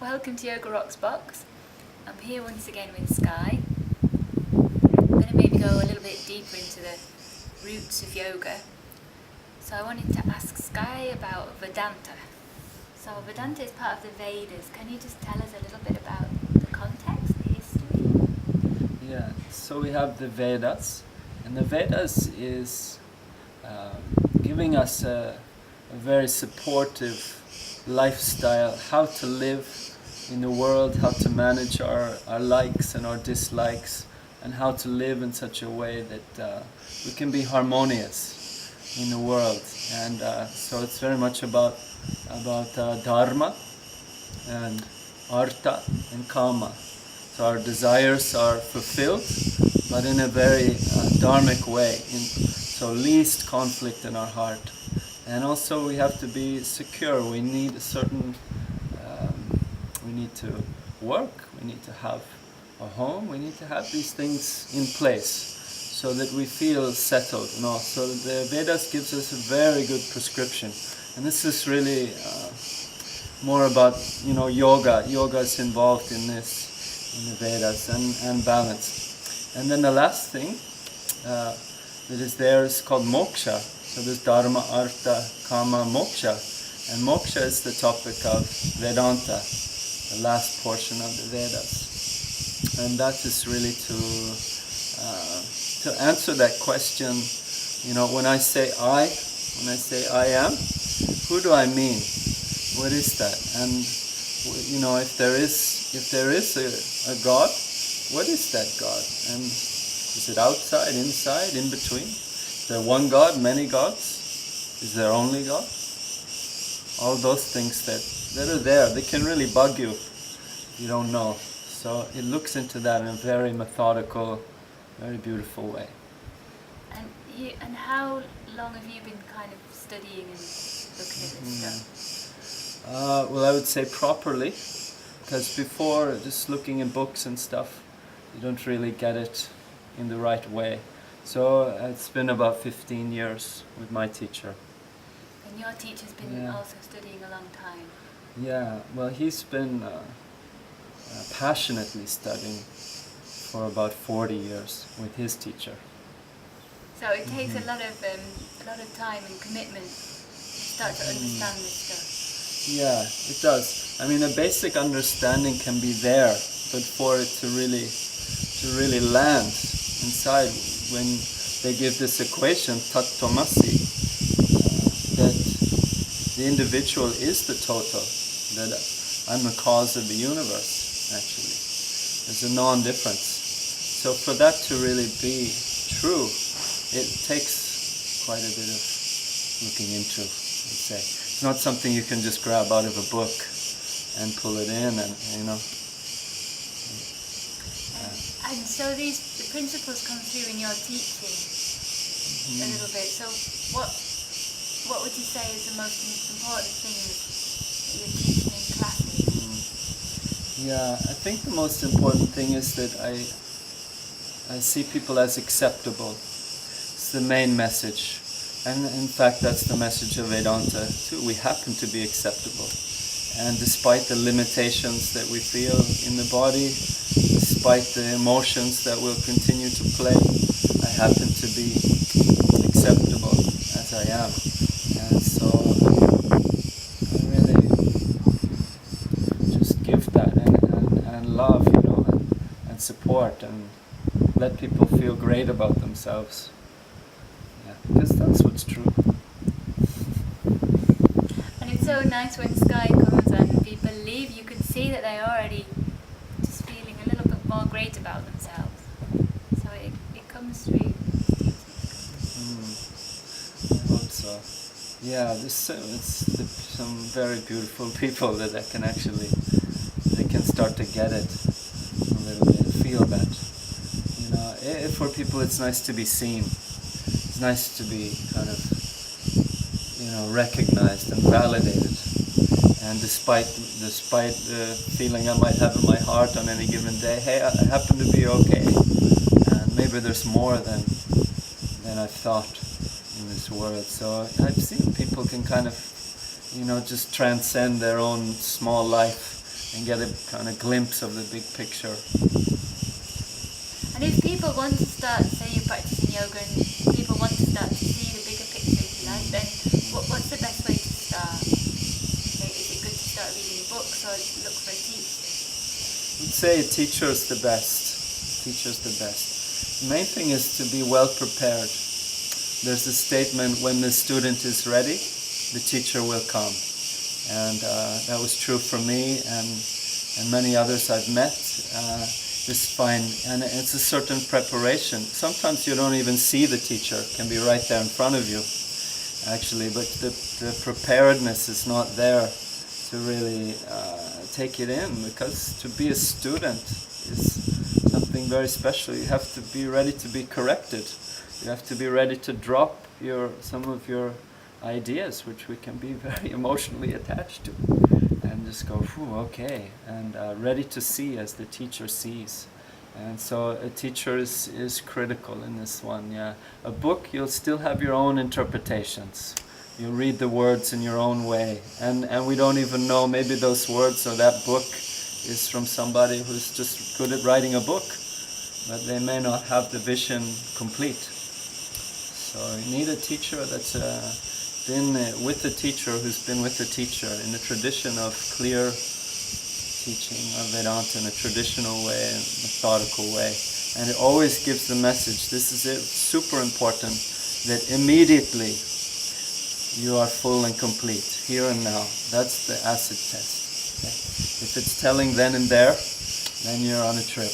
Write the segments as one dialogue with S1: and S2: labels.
S1: Welcome to Yoga Rocks Box. I'm here once again with Sky. I'm going to maybe go a little bit deeper into the roots of yoga. So I wanted to ask Sky about Vedanta. So Vedanta is part of the Vedas. Can you just tell us a little bit about the context, the history?
S2: Yeah, so we have the Vedas, and the Vedas is giving us a very supportive lifestyle, how to live in the world, how to manage our likes and our dislikes, and how to live in such a way that we can be harmonious in the world. And so it's very much about dharma and artha and kama. So our desires are fulfilled, but in a very dharmic way, so least conflict in our heart. And also we have to be secure. We need a certain, we need to work, we need to have a home, we need to have these things in place so that we feel settled and all. So the Vedas gives us a very good prescription. And this is really more about, yoga. Yoga is involved in this, in the Vedas, and balance. And then the last thing that is there is called moksha. So there's dharma, artha, kama, moksha. And moksha is the topic of Vedanta, the last portion of the Vedas. And that is really to answer that question, when I say I am, who do I mean? What is that? And if there is a God, what is that God? And is it outside, inside, in between? Is there one God, many gods? Is there only God? All those things that are there, they can really bug you if you don't know. So it looks into that in a very methodical, very beautiful way.
S1: And how long have you been kind of studying and looking at this stuff?
S2: Well, I would say properly, because before just looking in books and stuff, you don't really get it in the right way. So it's been about 15 years with my teacher.
S1: And your teacher's been also studying a long time?
S2: Yeah, well, he's been passionately studying for about 40 years with his teacher.
S1: So it takes a lot of time and commitment to start to understand this stuff.
S2: Yeah, it does. I mean, a basic understanding can be there, but for it to really land inside, when they give this equation, tat tomasi, that the individual is the total, that I'm the cause of the universe, actually. There's a non-difference. So for that to really be true, it takes quite a bit of looking into, I'd say. It's not something you can just grab out of a book and pull it in, and
S1: And so the principles come through in your teaching a little bit. So what would you say is the most important thing that you're teaching in classes?
S2: Yeah, I think the most important thing is that I see people as acceptable. It's the main message. And in fact, that's the message of Vedanta too. We happen to be acceptable. And despite the limitations that we feel in the body, despite the emotions that will continue to play, I happen to be acceptable as I am. And so I really just give that and love, and support, and let people feel great about themselves. Yeah, because that's what's true.
S1: And it's so nice when Sky comes and people leave, you can see that they're already just feeling a little bit more great about themselves. So it comes through.
S2: I hope so. Yeah, it's some very beautiful people that they can start to get it a little bit, feel that. For people it's nice to be seen. It's nice to be kind of, recognized and validated. And despite the feeling I might have in my heart on any given day, hey, I happen to be okay. And maybe there's more than I've thought in this world. So I've seen people can kind of, just transcend their own small life and get a kind of glimpse of the big picture.
S1: And if people want to start, say you're practicing yoga and people want to start to see the bigger picture, if you like, then what's the best way to start? Like, is it good to start reading books or look for a teacher?
S2: I'd say teacher's the best. Teacher's the best. The main thing is to be well prepared. There's a statement, when the student is ready, the teacher will come. And that was true for me and many others I've met. Just fine, and it's a certain preparation. Sometimes you don't even see the teacher, it can be right there in front of you, actually, but the preparedness is not there to really take it in, because to be a student is something very special. You have to be ready to be corrected. You have to be ready to drop some of your ideas, which we can be very emotionally attached to, and just go, okay, and ready to see as the teacher sees. And so a teacher is critical in this one. Yeah, a book, you'll still have your own interpretations. You'll read the words in your own way, and we don't even know, maybe those words or that book is from somebody who's just good at writing a book, but they may not have the vision complete. So you need a teacher that's been with the teacher, who's been with the teacher in a tradition of clear teaching of Vedanta in a traditional way, a methodical way. And it always gives the message, this is it, super important, that immediately you are full and complete, here and now. That's the acid test. Okay? If it's telling then and there, then you're on a trip.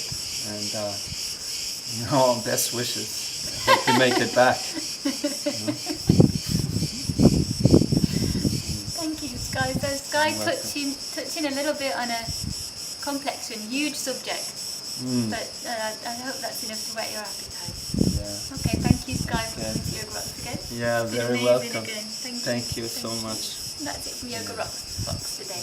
S2: And best wishes. I hope you make it back.
S1: Thank you, Sky. So Sky touching a little bit on a complex and huge subject, but I hope that's enough to whet your appetite.
S2: Yeah.
S1: Okay, thank you, Sky, for coming to Yoga Rocks again.
S2: Yeah,
S1: It's been
S2: very
S1: amazing
S2: welcome.
S1: again.
S2: Thank you so much.
S1: That's it for Yoga Rocks today.